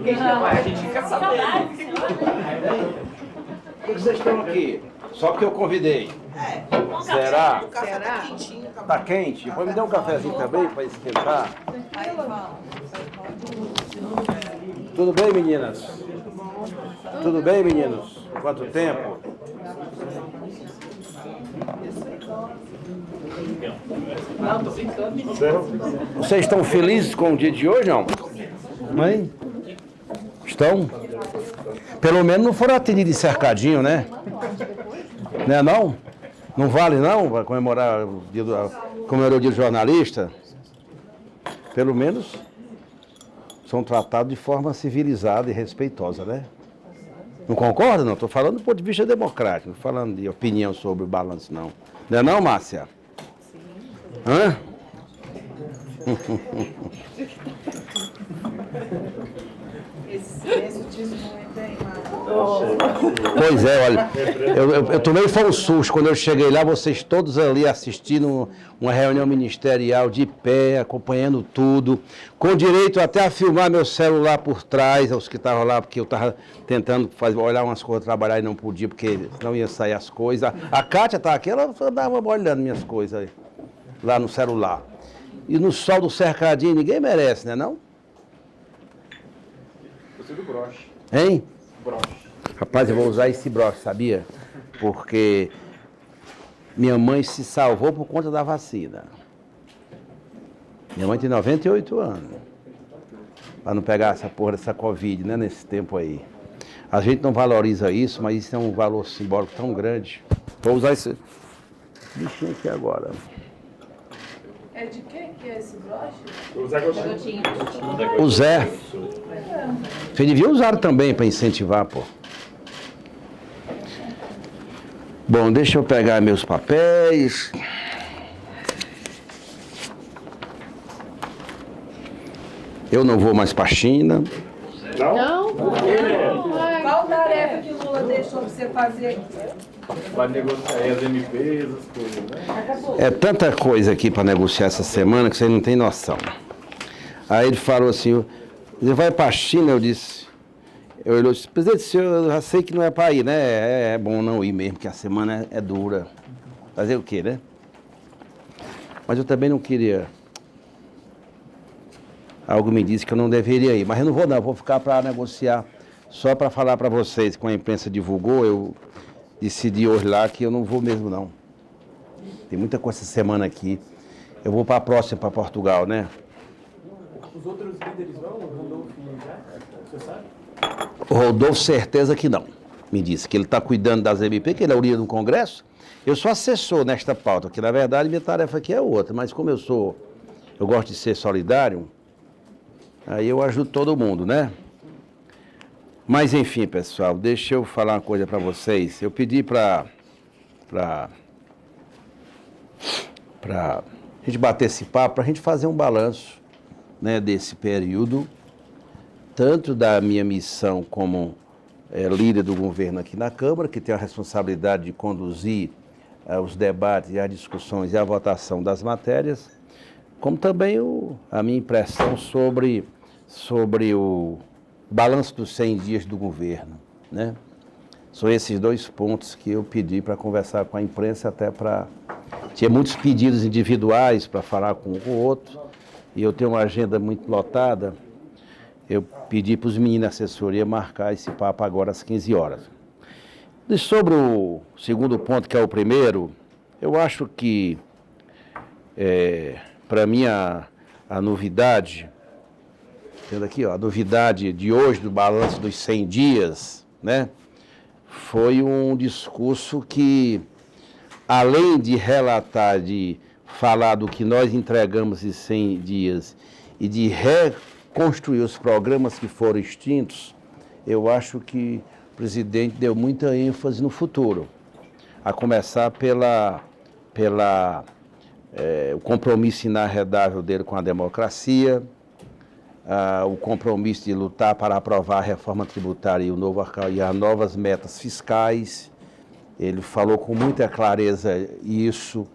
A gente quer saber. Por que vocês estão aqui? Só porque eu convidei. Será? O café tá quentinho. Tá quente? Depois me dê um cafezinho também para esquentar. Tudo bem, meninas? Tudo bem, meninos? Quanto tempo? Vocês estão felizes com o dia de hoje, não? Mãe? Estão? Pelo menos não foram atendidos de cercadinho, né? Né não? Não vale não para comemorar o dia do jornalista? Pelo menos são tratados de forma civilizada e respeitosa, né? Não concorda, não? Estou falando do ponto de vista democrático, não falando de opinião sobre o balanço, não. Não é não, Márcia? Sim. Hã? Esse silêncio diz muito, hein, Márcio? Pois é, olha, eu tomei foi um susto quando eu cheguei lá, vocês todos ali assistindo uma reunião ministerial de pé, acompanhando tudo, com direito até a filmar meu celular por trás, os que estavam lá, porque eu estava tentando olhar umas coisas, trabalhar e não podia, porque não ia sair as coisas. A Kátia está aqui, ela andava olhando minhas coisas aí, lá no celular. E no sol do cercadinho, ninguém merece, né não? Gostei do broche. Hein? Broche. Rapaz, eu vou usar esse broche, sabia? Porque minha mãe se salvou por conta da vacina. Minha mãe tem 98 anos. Para não pegar essa porra dessa Covid, né, nesse tempo aí. A gente não valoriza isso, mas isso é um valor simbólico tão grande. Vou usar esse bichinho aqui agora. É de quê que é esse broche? O Zé Gotinho. O Zé. Você devia usar também para incentivar, pô. Bom, deixa eu pegar meus papéis. Eu não vou mais para a China. Não? Qual tarefa que o Lula deixou pra você fazer aqui? Vai negociar aí as MPs, as coisas, né? É tanta coisa aqui para negociar essa semana que você não tem noção. Aí ele falou assim, você vai para a China? Eu disse, presidente, eu já sei que não é para ir, né? É bom não ir mesmo, porque a semana é dura. Fazer o quê, né? Mas eu também não queria. Algo me disse que eu não deveria ir, mas eu não vou não, eu vou ficar para negociar. Só para falar para vocês, como a imprensa divulgou, eu decidi hoje lá que eu não vou mesmo não. Tem muita coisa essa semana aqui. Eu vou para a próxima, para Portugal, né? Os outros líderes vão? O Rodolfo já? Você sabe? O Rodolfo, certeza que não. Me disse que ele está cuidando das MP, que ele é o líder do Congresso. Eu sou assessor nesta pauta, que na verdade minha tarefa aqui é outra, mas como eu gosto de ser solidário, aí eu ajudo todo mundo, né? Mas enfim, pessoal, deixa eu falar uma coisa para vocês. Eu pedi para a gente bater esse papo, para a gente fazer um balanço, né, desse período, tanto da minha missão como líder do governo aqui na Câmara, que tem a responsabilidade de conduzir os debates e as discussões e a votação das matérias, como também a minha impressão sobre o balanço dos 100 dias do governo, né? São esses dois pontos que eu pedi para conversar com a imprensa, até para... Tinha muitos pedidos individuais para falar com um com o outro, e eu tenho uma agenda muito lotada. Eu pedi para os meninos da assessoria marcar esse papo agora às 15 horas. E sobre o segundo ponto, que é o primeiro, eu acho que, para mim, a novidade, tendo aqui, ó, a novidade de hoje, do balanço dos 100 dias, né, foi um discurso que, além de relatar, de falar do que nós entregamos em 100 dias e de reconstruir os programas que foram extintos, eu acho que o presidente deu muita ênfase no futuro, a começar o compromisso inarredável dele com a democracia, o compromisso de lutar para aprovar a reforma tributária e as novas metas fiscais. Ele falou com muita clareza isso,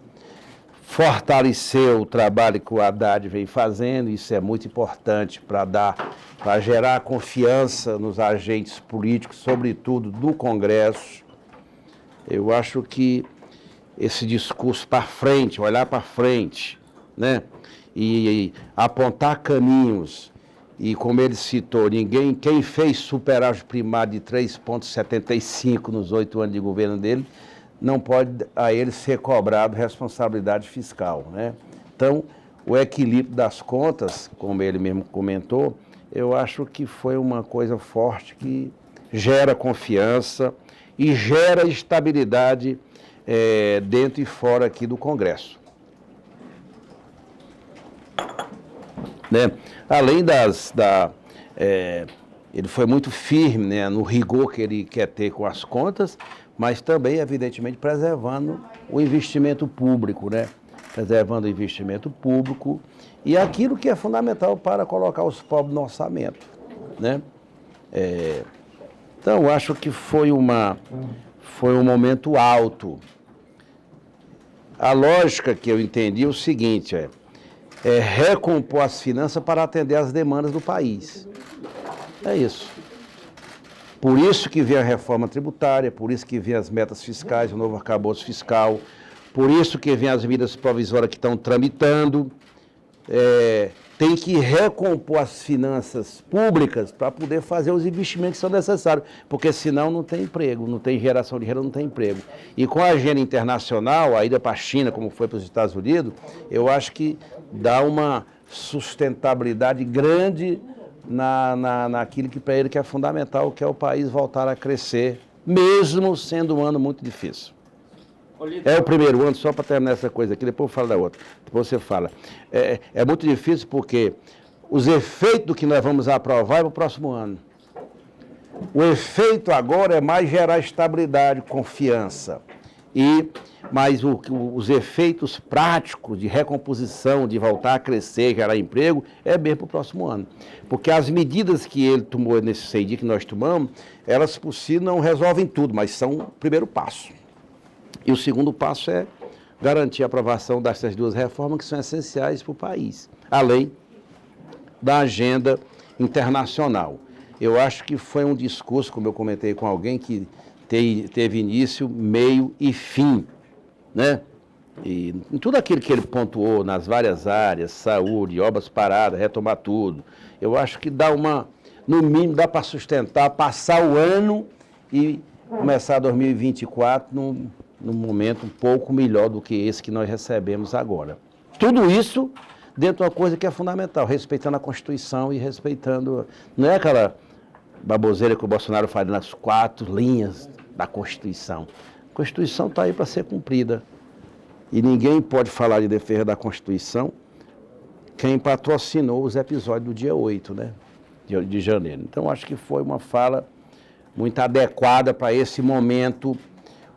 fortaleceu o trabalho que o Haddad vem fazendo, isso é muito importante para gerar confiança nos agentes políticos, sobretudo do Congresso. Eu acho que esse discurso para frente, olhar para frente, né? E apontar caminhos, e como ele citou, quem fez superávit primário de 3,75 nos 8 anos de governo dele, não pode a ele ser cobrado responsabilidade fiscal, né? Então, o equilíbrio das contas, como ele mesmo comentou, eu acho que foi uma coisa forte que gera confiança e gera estabilidade dentro e fora aqui do Congresso. Né? Além ele foi muito firme, né, no rigor que ele quer ter com as contas, mas também, evidentemente, preservando o investimento público, né? Preservando o investimento público e aquilo que é fundamental para colocar os pobres no orçamento, né? Então, acho que foi um momento alto. A lógica que eu entendi é o seguinte, recompor as finanças para atender às demandas do país. É isso. Por isso que vem a reforma tributária, por isso que vem as metas fiscais, o novo arcabouço fiscal, por isso que vem as medidas provisórias que estão tramitando. Tem que recompor as finanças públicas para poder fazer os investimentos que são necessários, porque senão não tem emprego, não tem geração de renda, não tem emprego. E com a agenda internacional, a ida para a China, como foi para os Estados Unidos, eu acho que dá uma sustentabilidade grande naquilo que para ele que é fundamental, que é o país voltar a crescer, mesmo sendo um ano muito difícil. É o primeiro ano, só para terminar essa coisa aqui, depois eu falo da outra, depois você fala. É muito difícil porque os efeitos do que nós vamos aprovar é para o próximo ano. O efeito agora é mais gerar estabilidade, confiança. Mas os efeitos práticos de recomposição, de voltar a crescer, gerar emprego, é bem para o próximo ano. Porque as medidas que ele tomou nesses 6 dias que nós tomamos, elas por si não resolvem tudo, mas são o primeiro passo. E o segundo passo é garantir a aprovação dessas 2 reformas que são essenciais para o país, além da agenda internacional. Eu acho que foi um discurso, como eu comentei com alguém, que teve início, meio e fim, né? E em tudo aquilo que ele pontuou nas várias áreas, saúde, obras paradas, retomar tudo, eu acho que no mínimo dá para sustentar, passar o ano e começar 2024 num momento um pouco melhor do que esse que nós recebemos agora. Tudo isso dentro de uma coisa que é fundamental, respeitando a Constituição e respeitando... Não é aquela baboseira que o Bolsonaro faz nas 4 linhas da Constituição. A Constituição está aí para ser cumprida. E ninguém pode falar de defesa da Constituição quem patrocinou os episódios do dia 8, né, de janeiro. Então, acho que foi uma fala muito adequada para esse momento.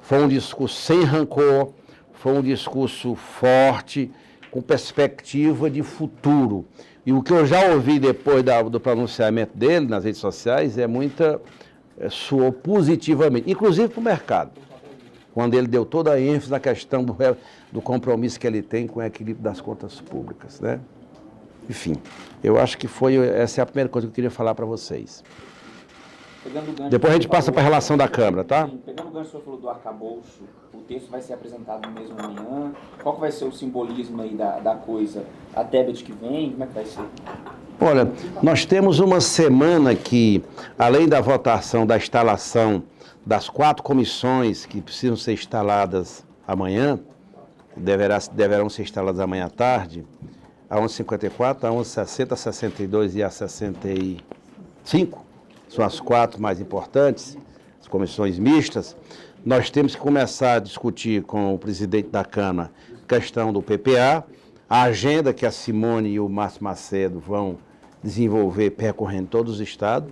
Foi um discurso sem rancor, foi um discurso forte, com perspectiva de futuro. E o que eu já ouvi depois do pronunciamento dele nas redes sociais soou positivamente, inclusive para o mercado, quando ele deu toda a ênfase na questão do compromisso que ele tem com o equilíbrio das contas públicas, né? Enfim, eu acho que essa é a primeira coisa que eu queria falar para vocês. Depois a gente passa para a relação da Câmara, tá? Sim, pegando o gancho que o senhor falou do arcabouço, o texto vai ser apresentado mesmo amanhã. Qual que vai ser o simbolismo aí da coisa? A débito que vem, como é que vai ser? Olha, nós temos uma semana que, além da votação da instalação das 4 comissões que precisam ser instaladas amanhã, deverão ser instaladas amanhã à tarde, a 11h54, a 11h60, a 62 e a 65, são as 4 mais importantes, as comissões mistas. Nós temos que começar a discutir com o presidente da Câmara a questão do PPA, a agenda que a Simone e o Márcio Macedo vão desenvolver percorrendo todos os estados.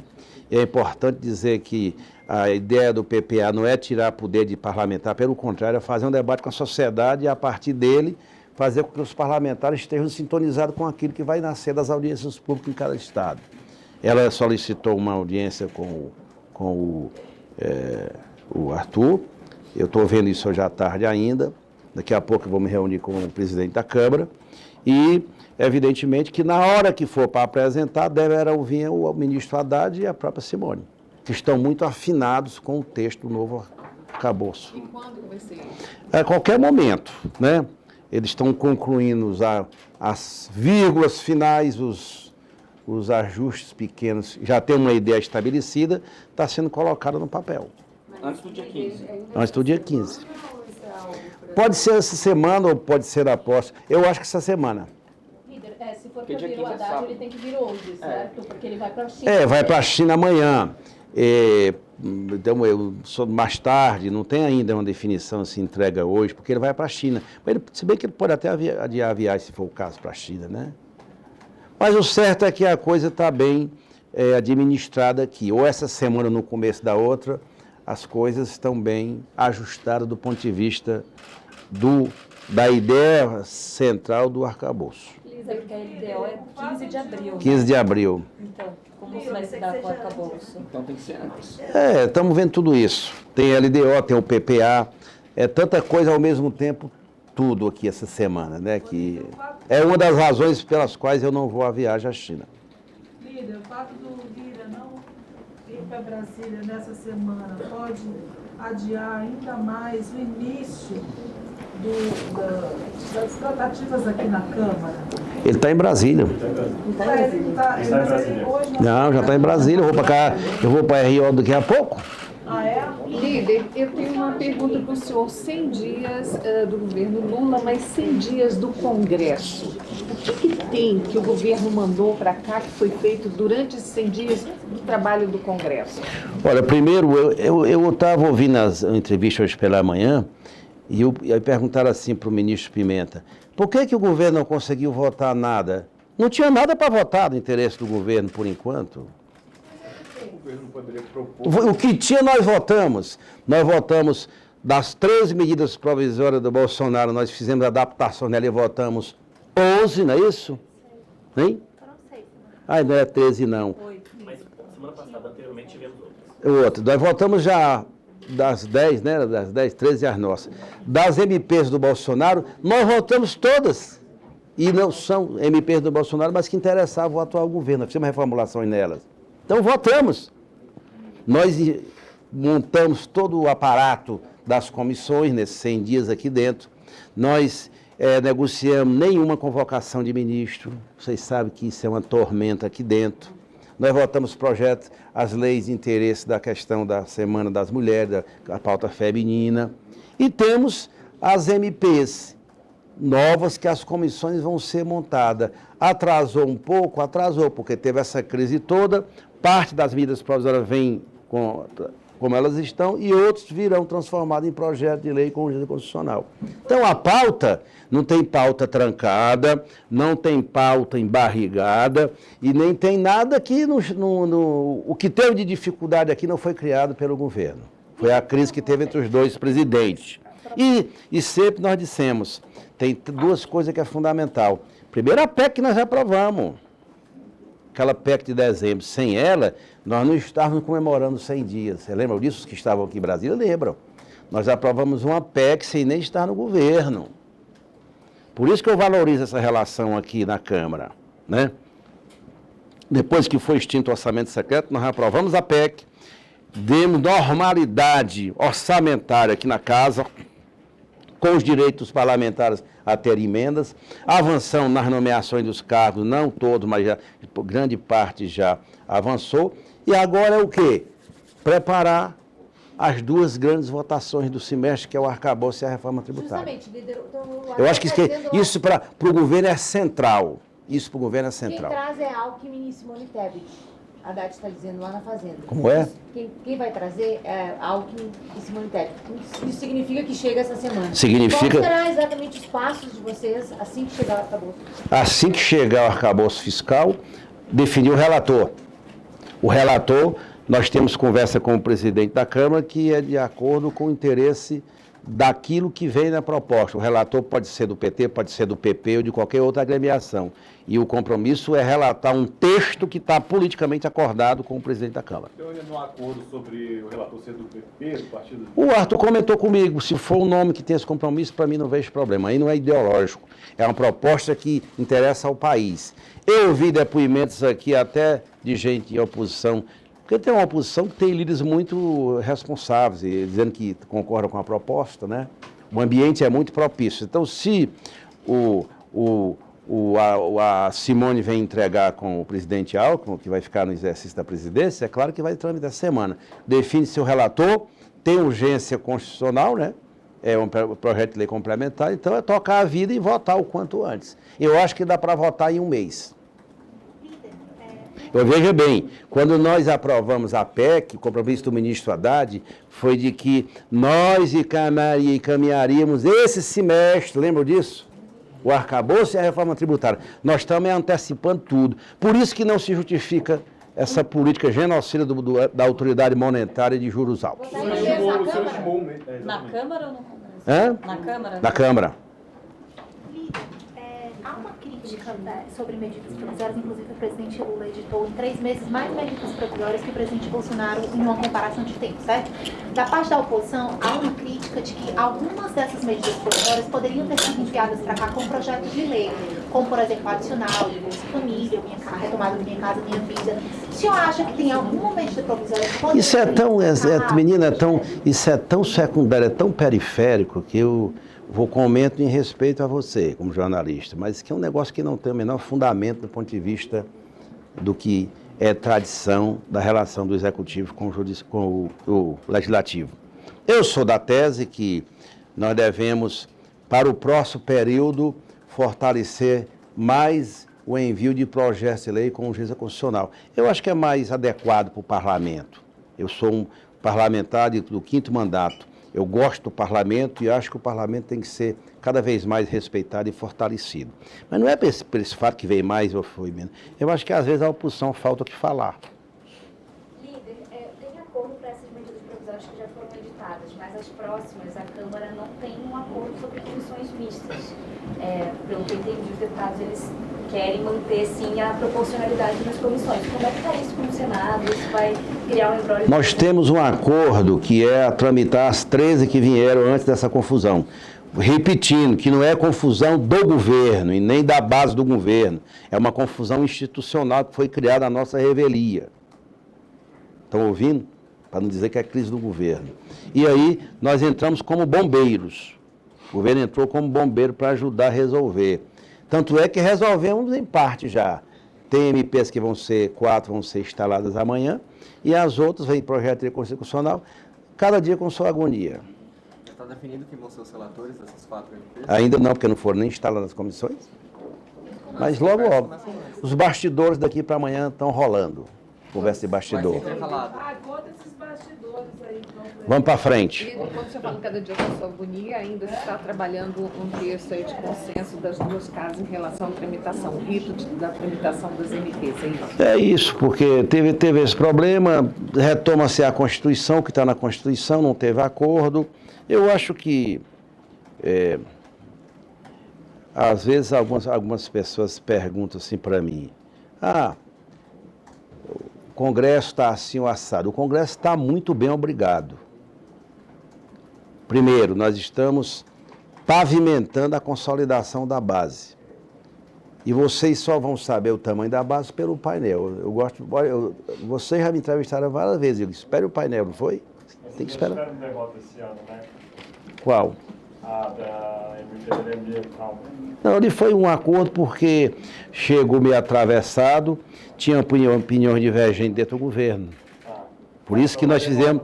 E é importante dizer que a ideia do PPA não é tirar poder de parlamentar, pelo contrário, é fazer um debate com a sociedade e, a partir dele, fazer com que os parlamentares estejam sintonizados com aquilo que vai nascer das audiências públicas em cada estado. Ela solicitou uma audiência com o Arthur, eu estou vendo isso hoje à tarde ainda, Daqui a pouco eu vou me reunir com o presidente da Câmara e, evidentemente, que na hora que for para apresentar, deverão vir o ministro Haddad e a própria Simone, que estão muito afinados com o texto do novo arcabouço. E quando vai ser? A qualquer momento, né? Eles estão concluindo as vírgulas finais, os ajustes pequenos, já tem uma ideia estabelecida, está sendo colocada no papel. Antes do dia 15. Antes do dia 15. Pode ser essa semana ou pode ser a próxima. Eu acho que essa semana. Líder, se for Porque para dia vir o 15 é Haddad, sábado. ele tem que vir hoje, certo? Porque ele vai para a China. Vai para a China amanhã. Então, mais tarde, não tem ainda uma definição se entrega hoje, porque ele vai para a China. Se bem que ele pode até adiar a viagem, se for o caso, para a China, né? Mas o certo é que a coisa está bem administrada aqui. Ou essa semana, no começo da outra, as coisas estão bem ajustadas do ponto de vista da ideia central do arcabouço. Lisa, porque a LDO é 15 de abril. 15 de abril. Então, como isso vai se dar com o arcabouço? Então tem que ser antes. Estamos vendo tudo isso. Tem LDO, tem o PPA, tanta coisa ao mesmo tempo, tudo aqui essa semana, né? Que é uma das razões pelas quais eu não vou à viagem à China. Líder, o fato do Lira não ir para Brasília nessa semana pode adiar ainda mais o início das tratativas aqui na Câmara? Ele está em Brasília. Não, já está em Brasília. Eu vou para cá, eu vou para RO daqui a pouco. Ah, é? Líder, eu tenho uma pergunta para o senhor. 100 dias do governo Lula, mas 100 dias do Congresso. O que tem que o governo mandou para cá que foi feito durante esses 100 dias do trabalho do Congresso? Olha, primeiro, eu estava ouvindo as entrevistas hoje pela manhã e aí perguntaram assim para o ministro Pimenta, por que o governo não conseguiu votar nada? Não tinha nada para votar do interesse do governo, por enquanto. O governo poderia propor. O que tinha, nós votamos. Nós votamos das 13 medidas provisórias do Bolsonaro, nós fizemos adaptações nela e votamos 11, não é isso? Hein? Foram 6. Não é 13 não. Mas semana passada, anteriormente, tivemos outras. Outro. Nós votamos já das 10, né? Das 10, 13 as nossas. Das MPs do Bolsonaro, nós votamos todas. E não são MPs do Bolsonaro, mas que interessavam o atual governo. Nós fizemos reformulações nelas. Então, votamos. Nós montamos todo o aparato das comissões nesses 100 dias aqui dentro. Nós negociamos nenhuma convocação de ministro. Vocês sabem que isso é uma tormenta aqui dentro. Nós votamos projetos, as leis de interesse da questão da Semana das Mulheres, da pauta feminina. E temos as MPs novas que as comissões vão ser montadas. Atrasou um pouco? Atrasou, porque teve essa crise toda. Parte das medidas provisórias vem como elas estão e outros virão transformados em projeto de lei com urgência constitucional. Então, a pauta não tem pauta trancada, não tem pauta embarrigada e nem tem nada que o que teve de dificuldade aqui não foi criado pelo governo. Foi a crise que teve entre os dois presidentes. E sempre nós dissemos, tem duas coisas que é fundamental. Primeiro, a PEC que nós aprovamos. Aquela PEC de dezembro, sem ela, nós não estávamos comemorando 100 dias. Você lembra disso? Os que estavam aqui em Brasília lembram. Nós aprovamos uma PEC sem nem estar no governo. Por isso que eu valorizo essa relação aqui na Câmara, né? Depois que foi extinto o orçamento secreto, nós aprovamos a PEC, demos normalidade orçamentária aqui na Casa, com os direitos parlamentares a ter emendas, avançamos nas nomeações dos cargos, não todos, mas já, grande parte já avançou, e agora é o quê? Preparar as duas grandes votações do semestre, que é o arcabouço e a reforma tributária. Justamente, líder. Então, Eu acho que isso para o governo é central. Isso para o governo é Quem central. traz é Alckmin e Simone Tebet. A Haddad está dizendo lá na Fazenda. Como é? Quem vai trazer é Alckmin e Simone Tebet. Isso significa que chega essa semana. Significa- Qual será exatamente os passos de vocês assim que chegar o arcabouço? Assim que chegar o arcabouço fiscal, definir o relator. O relator, nós temos conversa com o presidente da Câmara, que é de acordo com o interesse daquilo que vem na proposta. O relator pode ser do PT, pode ser do PP ou de qualquer outra agremiação. E o compromisso é relatar um texto que está politicamente acordado com o presidente da Câmara. Então, ainda não há acordo sobre o relator ser do PP, do partido? O Arthur comentou comigo, se for um nome que tem esse compromisso, para mim não vejo problema. Aí não é ideológico, é uma proposta que interessa ao país. Eu ouvi depoimentos aqui até de gente em oposição, porque tem uma oposição que tem líderes muito responsáveis, dizendo que concordam com a proposta, né? O ambiente é muito propício. Então, se a Simone vem entregar com o presidente Alckmin, que vai ficar no exercício da presidência, é claro que vai tramitar essa semana. Define-se o relator, tem urgência constitucional, né? É um projeto de lei complementar, então é tocar a vida e votar o quanto antes. Eu acho que dá para votar em um mês. Eu vejo bem, quando nós aprovamos a PEC, o compromisso do ministro Haddad foi de que nós encaminharíamos esse semestre, lembram disso? O arcabouço e a reforma tributária. Nós estamos antecipando tudo. Por isso que não se justifica essa política genocida da autoridade monetária de juros altos. Você ainda O senhor na estimou, Câmara? Na Câmara ou no Congresso? Hã? Na Câmara? Da Câmara. Há uma crítica sobre medidas provisórias, inclusive o presidente Lula editou em 3 meses mais medidas provisórias que o presidente Bolsonaro em uma comparação de tempo, certo? Da parte da oposição, há uma crítica de que algumas dessas medidas provisórias poderiam ter sido enviadas para cá com projetos de lei, como, por exemplo, o adicional de Bolsa Família, a retomada do Minha Casa Minha Vida. O senhor acha que tem alguma medida provisória que poderia Isso é tão, menina, projeto? isso é tão secundário, é tão periférico que eu comento em respeito a você, como jornalista, mas que é um negócio que não tem o menor fundamento do ponto de vista do que é tradição da relação do Executivo com o Legislativo. Eu sou da tese que nós devemos, para o próximo período, fortalecer mais o envio de projetos de lei com urgência constitucional. Eu acho que é mais adequado para o parlamento. Eu sou um parlamentar do 5º mandato. Eu gosto do parlamento e acho que o parlamento tem que ser cada vez mais respeitado e fortalecido. Mas não é por esse fato que veio mais ou foi menos. Eu acho que às vezes a oposição falta o que falar. Líder, tem acordo para essas medidas provisórias que já foram editadas, mas as próximas, a Câmara não tem um acordo sobre comissões mistas. Pelo que eu entendi, os deputados eles querem manter, sim, a proporcionalidade nas comissões. Como é que está isso com o Senado? Isso vai criar um embrólio? Nós temos um acordo que é tramitar as 13 que vieram antes dessa confusão. Repetindo, que não é confusão do governo e nem da base do governo. É uma confusão institucional que foi criada à nossa revelia. Estão ouvindo? Para não dizer que é crise do governo. E aí nós entramos como bombeiros. O governo entrou como bombeiro para ajudar a resolver. Tanto é que resolvemos em parte já. Tem MPs que vão ser 4, vão ser instaladas amanhã, e as outras vêm projeto de lei constitucional, cada dia com sua agonia. Está definido quem vão ser os relatores dessas 4 MPs? Ainda não, porque não foram nem instaladas as comissões. Mas logo. Os bastidores daqui para amanhã estão rolando. Conversa de bastidor. Conta esses bastidores aí, então. Vamos para frente. E quando você fala cada dia com a sua agonia, ainda se está trabalhando um texto aí de consenso das duas casas em relação à tramitação, o rito da tramitação das MPs, é isso? É isso, porque teve esse problema, retoma-se a Constituição, que está na Constituição, não teve acordo. Eu acho que, às vezes, algumas pessoas perguntam assim para mim, o Congresso está assim ou assado. O Congresso está muito bem, obrigado. Primeiro, nós estamos pavimentando a consolidação da base. E vocês só vão saber o tamanho da base pelo painel. Vocês já me entrevistaram várias vezes. Eu disse, espere o painel, não foi? Tem que esperar. Espera um derrota esse ano, né? Qual? A da MP ambiental. Não, ele foi um acordo porque chegou meio atravessado, tinha opiniões divergentes dentro do governo. Por isso que nós fizemos,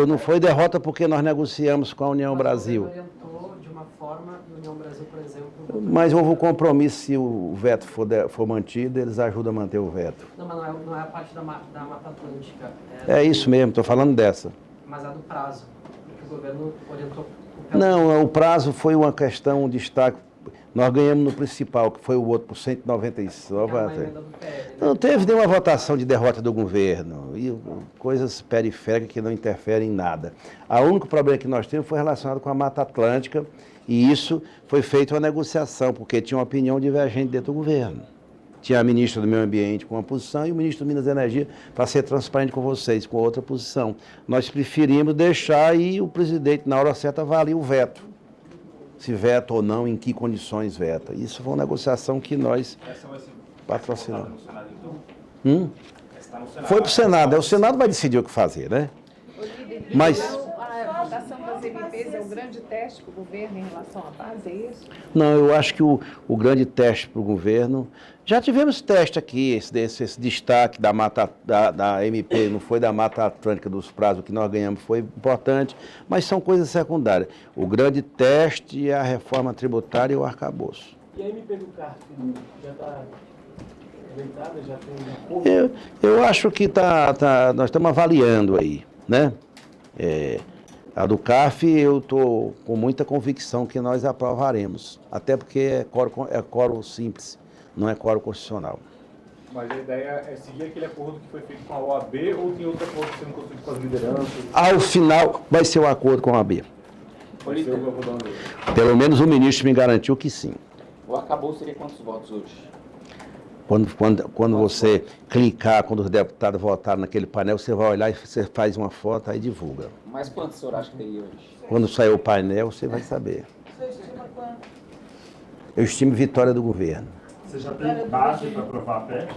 não foi derrota porque nós negociamos com a União Brasil. Orientou de uma forma, a União Brasil, por exemplo... Mas houve um compromisso, se o veto for mantido, eles ajudam a manter o veto. Não, mas não é a parte da Mata Atlântica. É isso mesmo, estou falando dessa. Mas é do prazo, porque o governo orientou... Não, o prazo foi uma questão, um destaque. Nós ganhamos no principal, que foi o outro por 196. Não teve nenhuma votação de derrota do governo. ali, coisas periféricas que não interferem em nada. O único problema que nós temos foi relacionado com a Mata Atlântica, e isso foi feito uma negociação, porque tinha uma opinião divergente dentro do governo. Tinha a ministra do Meio Ambiente com uma posição e o ministro do Minas e Energia, para ser transparente com vocês, com outra posição. Nós preferimos deixar e o presidente, na hora certa, avalia o veto. Se veta ou não, em que condições veta. Isso foi uma negociação que nós patrocinamos. Foi para o Senado. O Senado vai decidir o que fazer, né? Mas... A votação das MPs é o grande teste para o governo em relação à base, é isso? Não, eu acho que o grande teste para o governo... Já tivemos teste aqui, esse destaque da MP, não foi da Mata Atlântica dos prazos, que nós ganhamos foi importante, mas são coisas secundárias. O grande teste é a reforma tributária e o arcabouço. E a MP do CARF já está ajeitada? Já tem um acordo? Eu acho que nós estamos avaliando aí, né? A do CARF eu estou com muita convicção que nós aprovaremos, até porque é quórum simples, não é quórum constitucional. Mas a ideia é seguir aquele acordo que foi feito com a OAB ou tem outro acordo sendo construído com as lideranças? Ao final vai ser o acordo com a OAB. Pelo menos o ministro me garantiu que sim. O arcabouço seria quantos votos hoje? Quando você clicar, quando os deputados votaram naquele painel, você vai olhar e você faz uma foto e divulga. Mas quantos o senhor acha que teria hoje? Quando sair o painel, você vai saber. Você estima quanto? Eu estimo vitória do governo. Você já tem base para aprovar a PEC?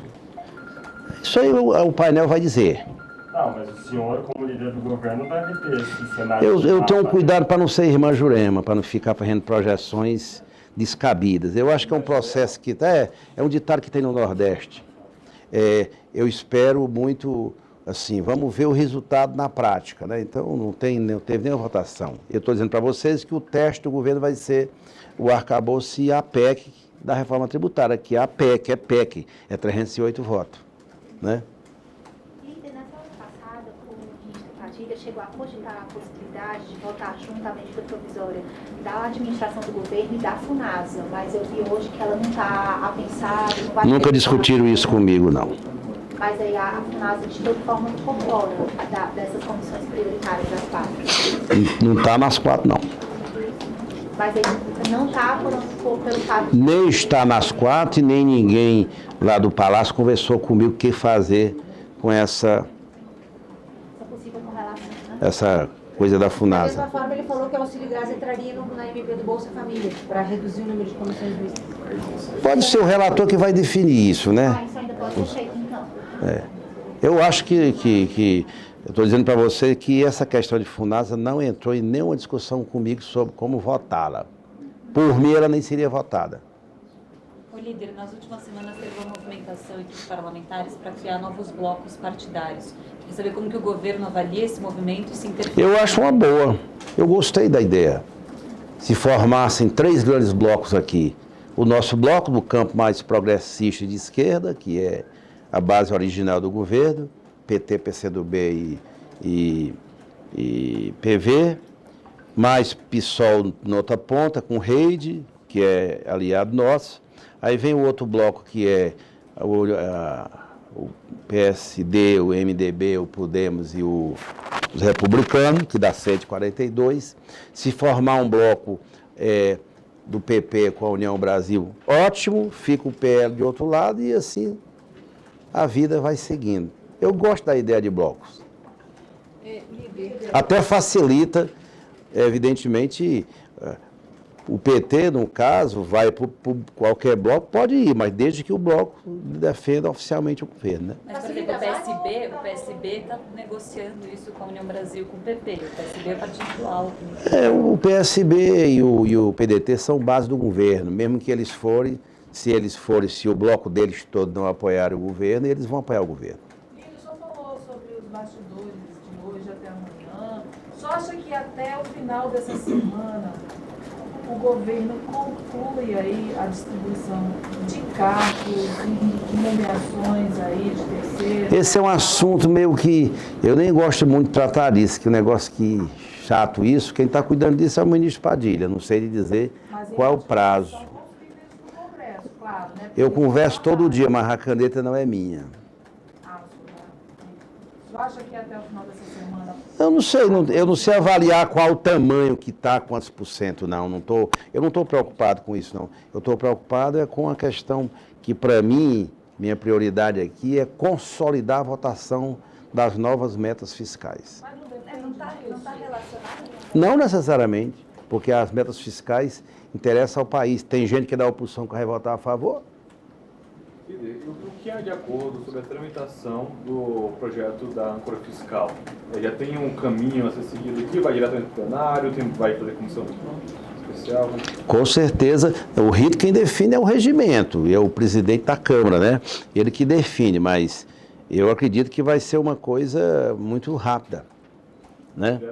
Isso aí o painel vai dizer. Não, mas o senhor, como líder do governo, deve ter esse cenário. Eu tenho um cuidado para não ser irmã Jurema, para não ficar fazendo projeções descabidas. Eu acho que é um processo que é um ditado que tem no Nordeste. Eu espero muito, assim, vamos ver o resultado na prática, né? Então não teve nenhuma votação. Eu estou dizendo para vocês que o teste do governo vai ser o arcabouço e a PEC da reforma tributária, que a PEC é 308 votos, né? Líder, na semana passada, o ministro Padilha chegou a cogitar a possibilidade de votar junto à medida provisória da administração do governo e da FUNASA, mas eu vi hoje que ela não está a pensar... Nunca discutiram isso comigo, não. Mas aí a FUNASA, de toda forma, ficou fora dessas comissões prioritárias das quatro. Não está nas quatro, não. Mas aí não está pelo fato... Nem está nas quatro e nem ninguém lá do Palácio conversou comigo o que fazer com essa possível correlação, né? Essa coisa da Da FUNASA. mesma forma, ele falou que o auxílio gás entraria na MP do Bolsa Família, para reduzir o número de comissões mistas. Pode ser o relator que vai definir isso, né? Isso ainda pode ser feito, então. Eu acho que eu estou dizendo para você que essa questão de FUNASA não entrou em nenhuma discussão comigo sobre como votá-la. Por mim, ela nem seria votada. O líder, nas últimas semanas teve uma movimentação entre os parlamentares para criar novos blocos partidários. Queria saber como que o governo avalia esse movimento e se interfere. Eu acho uma boa. Eu gostei da ideia. Se formassem 3 grandes blocos aqui. O nosso bloco do campo mais progressista de esquerda, que é a base original do governo, PT, PCdoB e PV, mais PSOL na outra ponta, com Rede, que é aliado nosso. Aí vem o outro bloco, que é o PSD, o MDB, o Podemos e os republicanos, que dá 142. Se formar um bloco do PP com a União Brasil, ótimo, fica o PL de outro lado e assim a vida vai seguindo. Eu gosto da ideia de blocos. Até facilita, evidentemente, o PT, no caso, vai para qualquer bloco, pode ir, mas desde que o bloco defenda oficialmente o governo, né? Mas, por exemplo, o PSB está negociando isso com a União Brasil, com o PP. O PSB é partido alto. O PSB e o PDT são base do governo, mesmo que eles forem, se o bloco deles todo não apoiar o governo, eles vão apoiar o governo. O senhor falou sobre os bastidores de hoje até amanhã. Só acha que até o final dessa semana o governo conclui aí a distribuição de cargos, de nomeações aí de terceiros? Esse é um assunto meio que eu nem gosto muito de tratar disso, que é um negócio que chato isso. Quem está cuidando disso é o ministro Padilha, não sei lhe dizer qual é o prazo. Claro, né? Eu converso todo dia, mas a caneta não é minha. O Você acha que até o final dessa semana... Eu não sei avaliar qual o tamanho que está, quantos por cento, não. Eu não estou preocupado com isso, não. Eu estou preocupado com a questão que, para mim, minha prioridade aqui é consolidar a votação das novas metas fiscais. Mas não está relacionado? Não necessariamente, porque as metas fiscais interessam ao país. Tem gente que é da oposição que vai votar a favor. O que há de acordo sobre a tramitação do projeto da âncora fiscal? Já tem um caminho a ser seguido aqui? Vai diretamente para o plenário? Vai fazer comissão especial? Com certeza, o rito quem define é o regimento, é o presidente da Câmara, né? Ele que define, mas eu acredito que vai ser uma coisa muito rápida, né?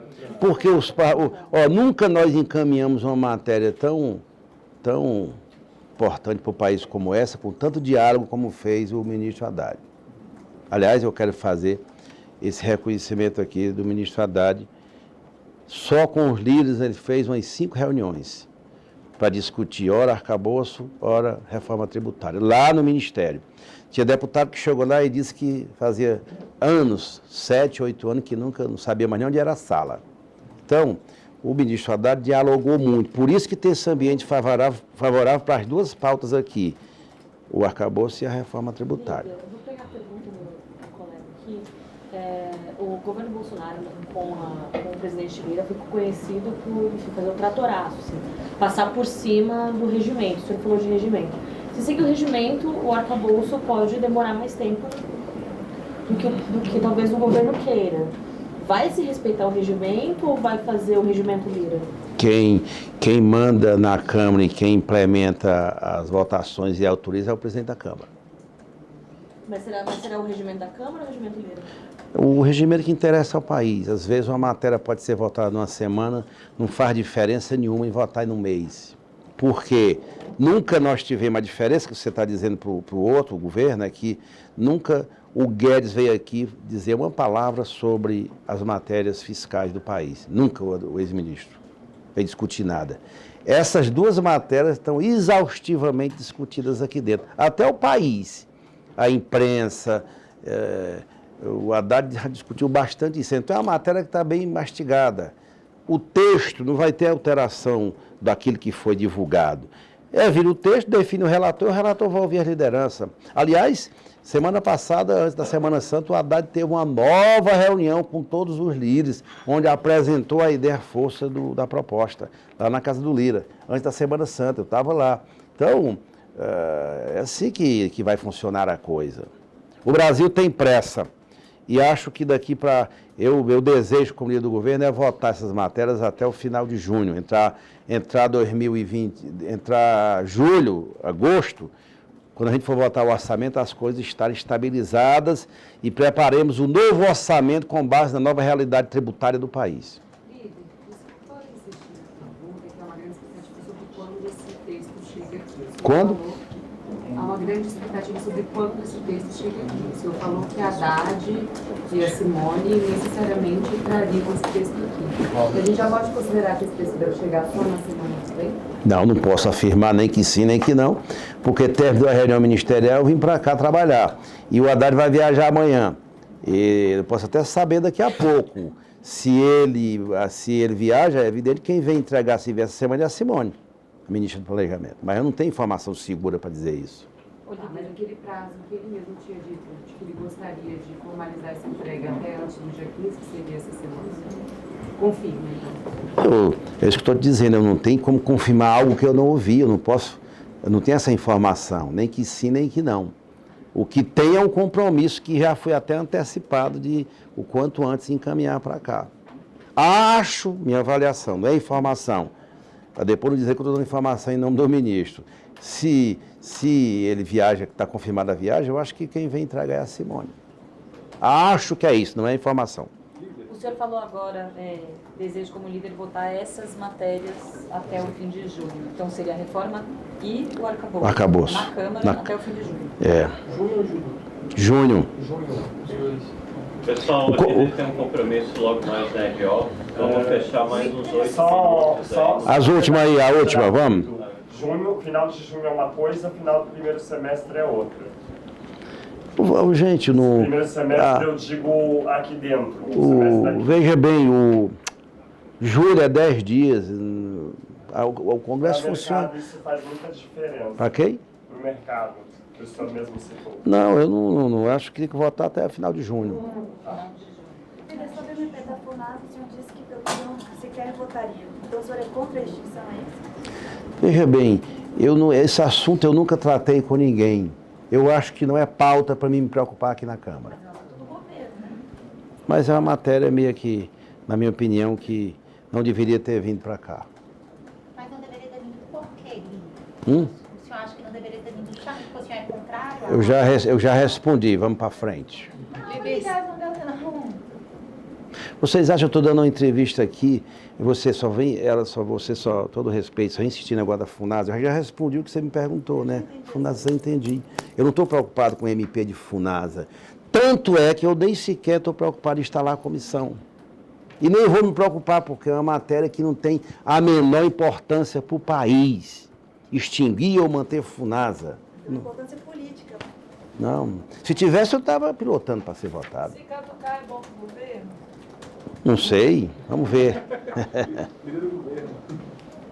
Porque nunca nós encaminhamos uma matéria tão importante para o país como essa, com tanto diálogo como fez o ministro Haddad. Aliás, eu quero fazer esse reconhecimento aqui do ministro Haddad. Só com os líderes ele fez umas 5 reuniões para discutir ora arcabouço, ora reforma tributária, lá no Ministério. Tinha deputado que chegou lá e disse que fazia anos, 7, 8 anos, que nunca não sabia mais nem onde era a sala. Então, o ministro Haddad dialogou muito, por isso que tem esse ambiente favorável para as duas pautas aqui, o arcabouço e a reforma tributária. Eu vou pegar a pergunta do colega aqui. O governo Bolsonaro, com o presidente Lira, ficou conhecido por fazer o tratoraço, assim, passar por cima do regimento. O senhor falou de regimento. Se seguir o regimento, o arcabouço pode demorar mais tempo do que talvez o governo queira. Vai se respeitar o regimento ou vai fazer o regimento Lira? Quem manda na Câmara e quem implementa as votações e autoriza é o presidente da Câmara. Mas será o regimento da Câmara ou o regimento Lira? O regimento que interessa ao país. Às vezes uma matéria pode ser votada numa semana, não faz diferença nenhuma em votar em um mês. Porque nunca nós tivemos a diferença que você está dizendo para o outro, o governo, é que nunca o Guedes veio aqui dizer uma palavra sobre as matérias fiscais do país. Nunca o ex-ministro veio discutir nada. Essas duas matérias estão exaustivamente discutidas aqui dentro. Até o país, a imprensa, o Haddad já discutiu bastante isso. Então é uma matéria que está bem mastigada. O texto não vai ter alteração daquilo que foi divulgado. Vira o texto, define o relator vai ouvir a liderança. Aliás, semana passada, antes da Semana Santa, o Haddad teve uma nova reunião com todos os líderes, onde apresentou a ideia força da proposta, lá na casa do Lira, antes da Semana Santa, eu estava lá. Então, é assim que vai funcionar a coisa. O Brasil tem pressa, e acho que daqui para... Meu desejo como líder do governo é votar essas matérias até o final de junho, entrar 2020, entrar julho, agosto, quando a gente for votar o orçamento, as coisas estarem estabilizadas e preparemos o novo orçamento com base na nova realidade tributária do país. Líder, você pode insistir na pergunta, que é uma grande expectativa sobre quando esse texto chega aqui. Quando? Há uma grande expectativa sobre quando esse texto chega aqui. O senhor falou que a Haddad e a Simone necessariamente trariam esse texto aqui. A gente já pode considerar que esse texto deve chegar só na semana que vem? Não posso afirmar nem que sim, nem que não, porque terminou a reunião ministerial, eu vim para cá trabalhar. E o Haddad vai viajar amanhã. E eu posso até saber daqui a pouco. Se ele viaja, é evidente que quem vem entregar se vier essa semana é a Simone, a ministra do Planejamento. Mas eu não tenho informação segura para dizer isso. Mas aquele prazo que ele mesmo tinha dito, de que ele gostaria de formalizar essa entrega até antes do dia 15, que seria essa semana, confirma, então. É isso que eu estou te dizendo, eu não tenho como confirmar algo que eu não ouvi, eu não tenho essa informação, nem que sim, nem que não. O que tem é um compromisso que já foi até antecipado de o quanto antes encaminhar para cá. Acho, minha avaliação, não é informação, para depois não dizer que eu estou dando informação em nome do ministro. Se ele viaja, que está confirmada a viagem, eu acho que quem vem entregar é a Simone. Acho que é isso, não é informação. O senhor falou agora, desejo como líder votar essas matérias até o fim de junho. Então seria a reforma e o arcabouço. Arcabouço. Na Câmara até o fim de junho. Junho ou julho? Junho. Pessoal, a gente tem um compromisso logo mais na RO. Vamos fechar mais uns 8 minutos. As últimas aí, a última, vamos? Junho, final de junho é uma coisa, final do primeiro semestre é outra. Gente, no... Primeiro semestre eu digo aqui dentro. O veja bem, o julho é 10 dias. O Congresso funciona. Isso faz muita diferença. Para quem? Para o mercado, que o senhor mesmo citou. Não, eu não acho que tem que votar até final de junho. Sobre o MP da FUNASA, o senhor disse que pelo que não sequer votaria. Então o senhor é contra a extinção, é isso? Veja bem, esse assunto eu nunca tratei com ninguém. Eu acho que não é pauta para mim me preocupar aqui na Câmara. Mas é uma matéria meio que, na minha opinião, que não deveria ter vindo para cá. Mas não deveria ter vindo por quê, O senhor acha que não deveria ter vindo justamente porque o senhor é contrário? Eu já respondi, vamos para frente. Vocês acham que eu estou dando uma entrevista aqui e você só vem, todo respeito, só insistir no negócio da FUNASA? Eu já respondi o que você me perguntou, né? FUNASA, eu entendi. Eu não estou preocupado com o MP de FUNASA. Tanto é que eu nem sequer estou preocupado em instalar a comissão. E nem vou me preocupar, porque é uma matéria que não tem a menor importância para o país. Extinguir ou manter FUNASA. Tem importância política. Não. Se tivesse, eu estava pilotando para ser votado. Se catucar é bom para o governo? Não sei, vamos ver.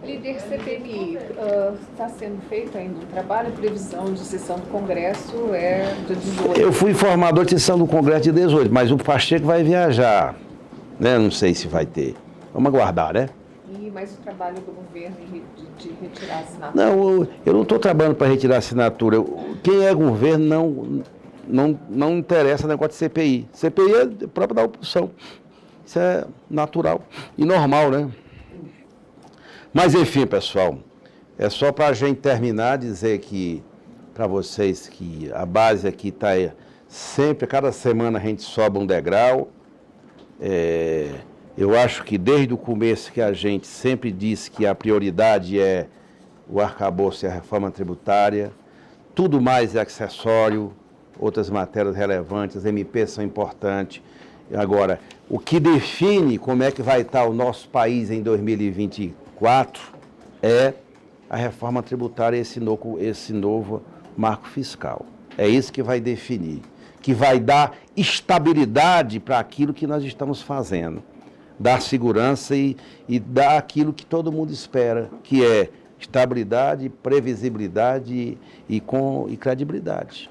Líder CPMI, está sendo feito ainda um trabalho, previsão de sessão do Congresso é de 18. Eu fui informador de sessão do Congresso de 18, mas o Pacheco vai viajar, né? Não sei se vai ter. Vamos aguardar, né? Mas o trabalho do governo de retirar a assinatura? Não, eu não estou trabalhando para retirar a assinatura. Quem é governo não interessa o negócio de CPI. CPI é próprio da oposição. Isso é natural e normal, né? Mas, enfim, pessoal, é só para a gente terminar, dizer que, para vocês, que a base aqui está sempre, cada semana a gente sobe um degrau. Eu acho que desde o começo que a gente sempre disse que a prioridade é o arcabouço e a reforma tributária, tudo mais é acessório, outras matérias relevantes, as MPs são importantes. Agora, o que define como é que vai estar o nosso país em 2024 é a reforma tributária e esse novo marco fiscal. É isso que vai definir, que vai dar estabilidade para aquilo que nós estamos fazendo, dar segurança e dar aquilo que todo mundo espera, que é estabilidade, previsibilidade e credibilidade.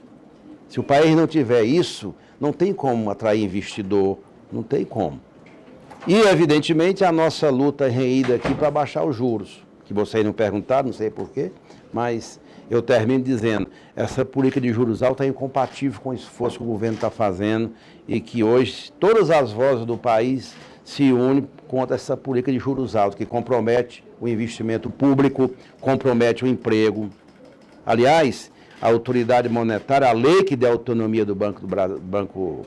Se o país não tiver isso, não tem como atrair investidor, não tem como. E, evidentemente, a nossa luta é reída aqui para baixar os juros, que vocês não perguntaram, não sei porquê, mas eu termino dizendo, essa política de juros altos é incompatível com o esforço que o governo está fazendo e que hoje todas as vozes do país se unem contra essa política de juros altos, que compromete o investimento público, compromete o emprego. Aliás, a autoridade monetária, a lei que dá autonomia do Banco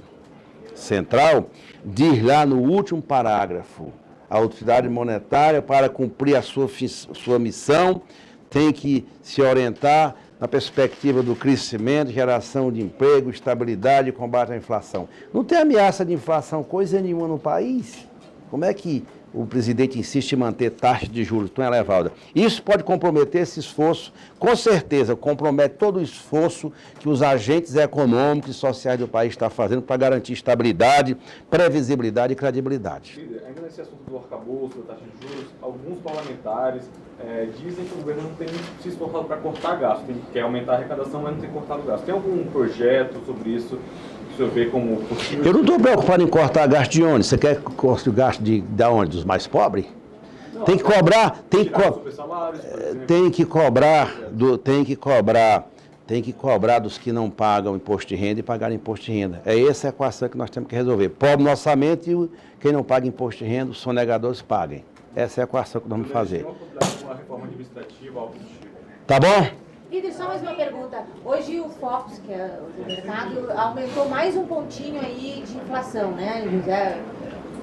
Central, diz lá no último parágrafo, a autoridade monetária, para cumprir a sua missão, tem que se orientar na perspectiva do crescimento, geração de emprego, estabilidade e combate à inflação. Não tem ameaça de inflação coisa nenhuma no país. Como é que o presidente insiste em manter taxas de juros tão elevadas? Isso pode comprometer esse esforço, com certeza, compromete todo o esforço que os agentes econômicos e sociais do país estão fazendo para garantir estabilidade, previsibilidade e credibilidade. Ainda nesse assunto do arcabouço, da taxa de juros, alguns parlamentares dizem que o governo não tem se esforçado para cortar gasto, quer aumentar a arrecadação, mas não tem cortado gasto. Tem algum projeto sobre isso? O senhor vê como possível? Eu não estou preocupado em cortar gasto de onde? Você quer que corte o gasto de onde? Dos mais pobres? Não, tem que cobrar, tem que cobrar dos que não pagam imposto de renda e pagar imposto de renda. É essa a equação que nós temos que resolver. Pobre no orçamento e quem não paga imposto de renda, os sonegadores paguem. Essa é a equação que nós vamos fazer. Uma reforma administrativa, algo do tipo. Tá bom? Líder, só mais uma pergunta. Hoje o Focus, que é o mercado, aumentou mais um pontinho aí de inflação, né?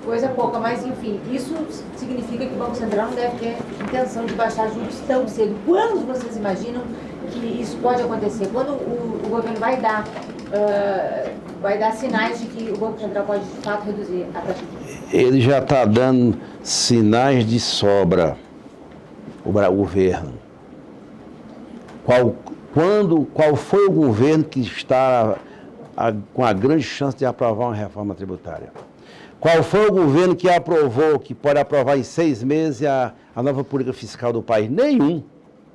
Coisa pouca, mas enfim, isso significa que o Banco Central não deve ter intenção de baixar juros tão cedo. Quando vocês imaginam que isso pode acontecer? Quando o governo vai dar sinais de que o Banco Central pode, de fato, reduzir a taxa de juros? Ele já está dando sinais de sobra, o governo. Qual foi o governo que está com a grande chance de aprovar uma reforma tributária. Qual foi o governo que aprovou, que pode aprovar em 6 meses a nova política fiscal do país? Nenhum.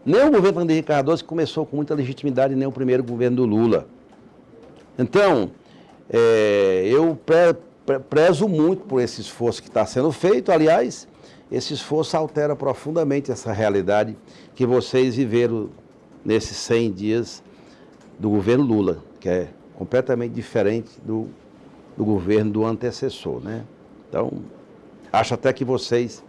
Nem o governo Fernando Henrique Cardoso, que começou com muita legitimidade, nem o primeiro governo do Lula. Então, eu prezo muito por esse esforço que está sendo feito. Aliás, esse esforço altera profundamente essa realidade que vocês viveram nesses 100 dias do governo Lula, que é completamente diferente do governo do antecessor, né? Então, acho até que vocês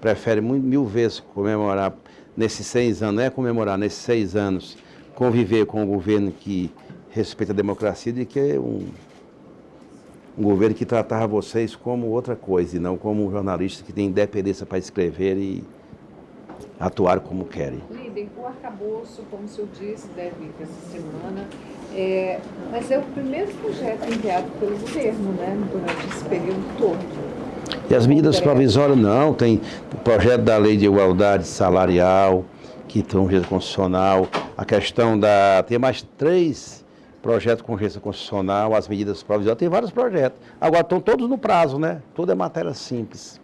preferem mil vezes comemorar nesses 6 anos, não é comemorar nesses 6 anos, conviver com um governo que respeita a democracia, do que um governo que tratava vocês como outra coisa, e não como um jornalista que tem independência para escrever e atuar como querem. Líder, o arcabouço, como o senhor disse, deve vir essa semana, mas é o primeiro projeto enviado pelo governo, né, durante esse período todo. E as medidas provisórias não, tem o projeto da lei de igualdade salarial, que tem urgência constitucional, a questão tem mais 3 projetos com urgência constitucional, as medidas provisórias, tem vários projetos. Agora estão todos no prazo, né? Tudo é matéria simples.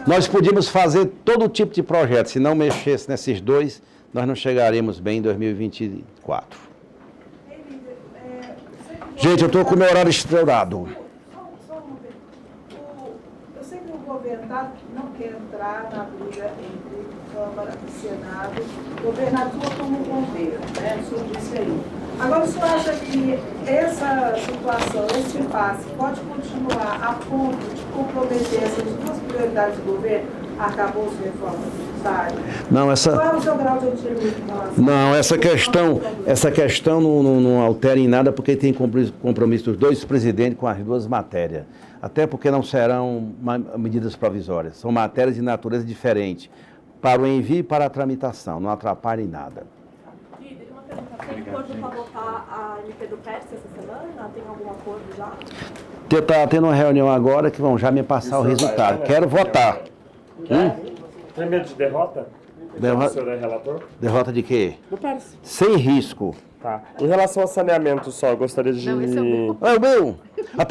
Nós podíamos fazer todo tipo de projeto, se não mexesse nesses 2, nós não chegaremos bem em 2024. Gente, eu estou com o meu horário estourado. Eu sei que o governo não quer entrar na briga entre Câmara e Senado. O governador como governo, né? O senhor disse aí. Agora, o senhor acha que essa situação, esse impasse, pode continuar a ponto de comprometer essas 2 prioridades do governo? Arcabouço e reforma tributária? Não, Qual é o seu grau de otimismo? Não, essa questão não altera em nada, porque tem compromisso dos 2 presidentes com as 2 matérias. Até porque não serão medidas provisórias. São matérias de natureza diferente. Para o envio e para a tramitação. Não atrapalha em nada. Líder, uma pergunta. Tem acordo para votar a MP do PERS essa semana? Tem algum acordo já? Está tendo uma reunião agora que vão já me passar o resultado. Quero votar. Tem medo de derrota? O senhor é relator? Derrota de quê? Do PERS. Sem risco. Tá. Em relação ao saneamento só, eu gostaria de... Não, esse é o meu. É o meu.